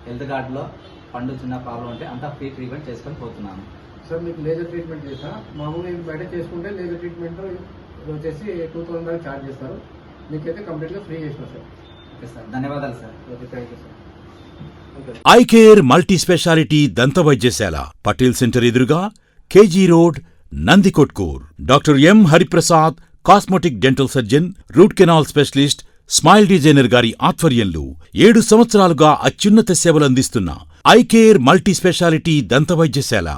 Health కార్డులో పండు చిన్న ప్రాబ్లం ఉంటే అంతా ఫ్రీ ట్రీట్మెంట్ చేసుకొని పోతున్నాను. సార్ మీకు లేజర్ ట్రీట్మెంట్ చేస్తా, మామూలుగా బయట చేసుకుంటే లేజర్ ట్రీట్మెంట్ వచ్చేసి 2000 దాకా ఛార్జ్ చేస్తారు, మీకైతే కంప్లీట్గా ఫ్రీ చేసిన సార్. ఓకే సార్, ధన్యవాదాలు sir. Okay, thank you sir. I care multi speciality దంత వైద్యశాల, పటేల్ సెంటర్ ఎదురుగా, KG road, Nandikotkur. Doctor M Hariprasad, cosmetic dental surgeon, root canal specialist, smile designer గారి ఆధ్వర్యంలో 7 సంవత్సరాలుగా అత్యున్నత సేవలు అందిస్తున్న ఐ కేర్ మల్టీ స్పెషాలిటీ దంత వైద్యశాల.